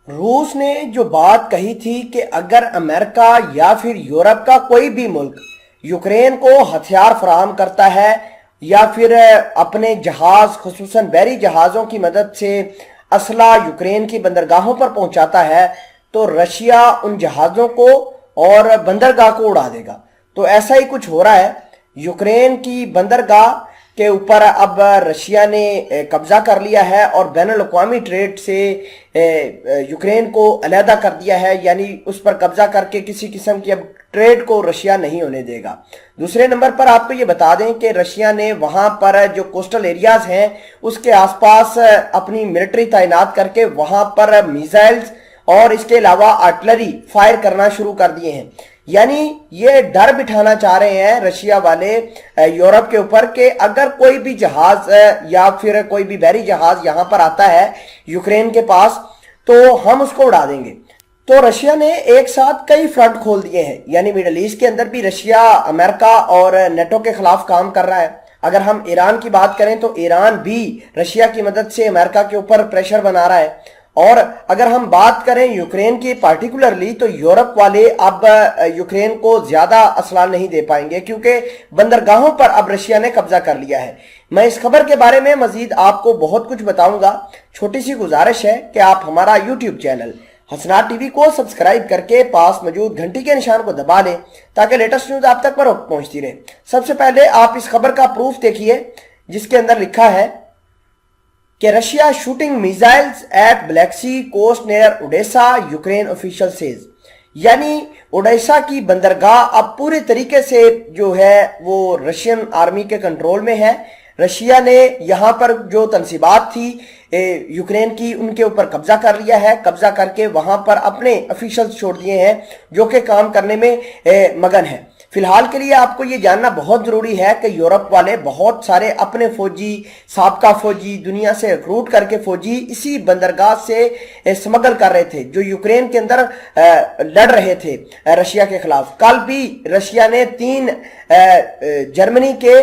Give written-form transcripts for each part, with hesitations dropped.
روس نے جو بات کہی تھی کہ اگر امریکہ یا پھر یورپ کا کوئی بھی ملک یوکرین کو ہتھیار فراہم کرتا ہے یا پھر اپنے جہاز خصوصاً بحری جہازوں کی مدد سے اسلحہ یوکرین کی بندرگاہوں پر پہنچاتا ہے تو رشیا ان جہازوں کو اور بندرگاہ کو اڑا دے گا۔ تو ایسا ہی کچھ ہو رہا ہے، یوکرین کی بندرگاہ کے اوپر اب رشیا نے قبضہ کر لیا ہے اور بین الاقوامی ٹریڈ سے یوکرین کو علیحدہ کر دیا ہے، یعنی اس پر قبضہ کر کے کسی قسم کی اب ٹریڈ کو رشیا نہیں ہونے دے گا۔ دوسرے نمبر پر آپ کو یہ بتا دیں کہ رشیا نے وہاں پر جو کوسٹل ایریاز ہیں اس کے آس پاس اپنی ملٹری تعینات کر کے وہاں پر میزائلز اور اس کے علاوہ آرٹلری فائر کرنا شروع کر دیے ہیں، یعنی یہ ڈر بٹھانا چاہ رہے ہیں رشیا والے یورپ کے اوپر کہ اگر کوئی بھی جہاز یا پھر کوئی بھی بحری جہاز یہاں پر آتا ہے یوکرین کے پاس تو ہم اس کو اڑا دیں گے۔ تو رشیا نے ایک ساتھ کئی فرنٹ کھول دیے ہیں، یعنی میڈل ایسٹ کے اندر بھی رشیا امریکہ اور نیٹو کے خلاف کام کر رہا ہے۔ اگر ہم ایران کی بات کریں تو ایران بھی رشیا کی مدد سے امریکہ کے اوپر پریشر بنا رہا ہے، اور اگر ہم بات کریں یوکرین کی پارٹیکولرلی تو یورپ والے اب یوکرین کو زیادہ اسلحہ نہیں دے پائیں گے کیونکہ بندرگاہوں پر اب رشیا نے قبضہ کر لیا ہے۔ میں اس خبر کے بارے میں مزید آپ کو بہت کچھ بتاؤں گا، چھوٹی سی گزارش ہے کہ آپ ہمارا یوٹیوب چینل حسنات ٹی وی کو سبسکرائب کر کے پاس موجود گھنٹی کے نشان کو دبا لیں تاکہ لیٹسٹ نیوز آپ تک پر وقت پہنچتی رہے۔ سب سے پہلے آپ اس خبر کا پروف دیکھیے جس کے اندر لکھا ہے کہ Russia shooting missiles at Black Sea coast near Odessa, Ukraine official says, یعنی اوڈیسا کی بندرگاہ اب پورے طریقے سے جو ہے وہ رشین آرمی کے کنٹرول میں ہے۔ رشیا نے یہاں پر جو تنصیبات تھی یوکرین کی ان کے اوپر قبضہ کر لیا ہے، قبضہ کر کے وہاں پر اپنے افیشلز چھوڑ دیے ہیں جو کہ کام کرنے میں مگن ہیں۔ فی الحال کے لیے آپ کو یہ جاننا بہت ضروری ہے کہ یورپ والے بہت سارے اپنے فوجی، سابقہ فوجی، دنیا سے ریکروٹ کر کے فوجی اسی بندرگاہ سے سمگل کر رہے تھے جو یوکرین کے اندر لڑ رہے تھے رشیا کے خلاف۔ کل بھی رشیا نے 3 جرمنی کے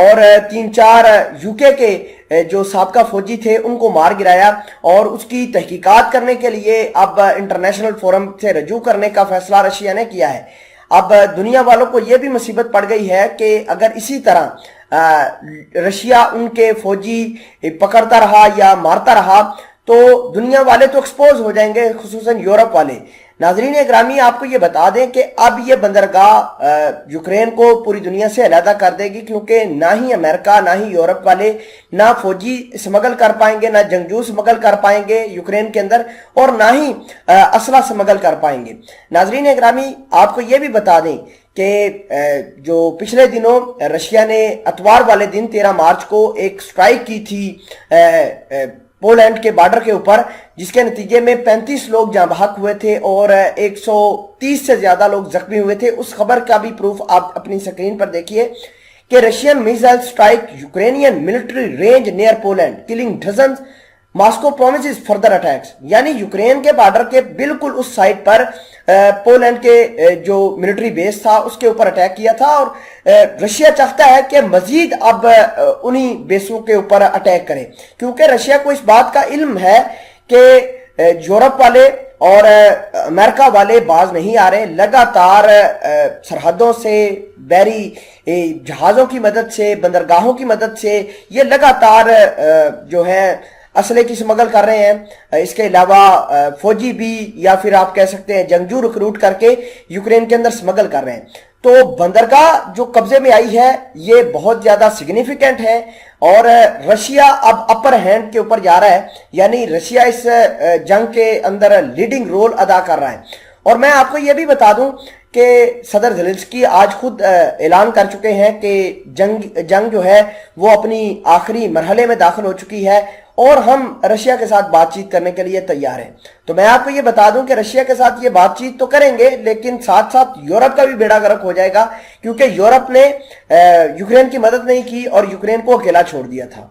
اور 3-4 یوکے کے جو سابقہ فوجی تھے ان کو مار گرایا، اور اس کی تحقیقات کرنے کے لیے اب انٹرنیشنل فورم سے رجوع کرنے کا فیصلہ رشیا نے کیا ہے۔ اب دنیا والوں کو یہ بھی مصیبت پڑ گئی ہے کہ اگر اسی طرح رشیا ان کے فوجی پکڑتا رہا یا مارتا رہا تو دنیا والے تو ایکسپوز ہو جائیں گے، خصوصاً یورپ والے۔ ناظرین اکرامی آپ کو یہ بتا دیں کہ اب یہ بندرگاہ یوکرین کو پوری دنیا سے علیحدہ کر دے گی، کیونکہ نہ ہی امریکہ نہ ہی یورپ والے نہ فوجی سمگل کر پائیں گے، نہ جنگجو سمگل کر پائیں گے یوکرین کے اندر، اور نہ ہی اسلحہ سمگل کر پائیں گے۔ ناظرین اکرامی آپ کو یہ بھی بتا دیں کہ جو پچھلے دنوں رشیا نے اتوار والے دن 13 مارچ کو ایک سٹرائک کی تھی پولینڈ کے بارڈر کے اوپر، جس کے نتیجے میں 35 لوگ جاں بحق ہوئے تھے اور 130 سے زیادہ لوگ زخمی ہوئے تھے، اس خبر کا بھی پروف آپ اپنی سکرین پر دیکھیے کہ Russian missile strike Ukrainian military range near Poland killing dozens, Moscow promises further attacks, یعنی یوکرین کے بارڈر کے بالکل اس سائٹ پر پولینڈ کے جو ملٹری بیس تھا اس کے اوپر اٹیک کیا تھا، اور رشیا چاہتا ہے کہ مزید اب انہی بیسوں کے اوپر اٹیک کریں، کیونکہ رشیا کو اس بات کا علم ہے کہ یورپ والے اور امریکہ والے باز نہیں آ رہے، لگاتار سرحدوں سے بحری جہازوں کی مدد سے، بندرگاہوں کی مدد سے یہ لگاتار جو ہے اسلحے کی سمگل کر رہے ہیں۔ اس کے علاوہ فوجی بھی یا پھر آپ کہہ سکتے ہیں جنگجو ریکروٹ کر کے یوکرین کے اندر سمگل کر رہے ہیں۔ تو بندرگاہ جو قبضے میں آئی ہے یہ بہت زیادہ سگنیفیکنٹ ہے، اور رشیا اب اپر ہینڈ کے اوپر جا رہا ہے، یعنی رشیا اس جنگ کے اندر لیڈنگ رول ادا کر رہا ہے۔ اور میں آپ کو یہ بھی بتا دوں کہ صدر زیلنسکی آج خود اعلان کر چکے ہیں کہ جنگ جو ہے وہ اپنی آخری مرحلے میں داخل ہو چکی ہے اور ہم رشیا کے ساتھ بات چیت کرنے کے لیے تیار ہیں۔ تو میں آپ کو یہ بتا دوں کہ رشیا کے ساتھ یہ بات چیت تو کریں گے، لیکن ساتھ ساتھ یورپ کا بھی بیڑا غرق ہو جائے گا، کیونکہ یورپ نے یوکرین کی مدد نہیں کی اور یوکرین کو اکیلا چھوڑ دیا تھا۔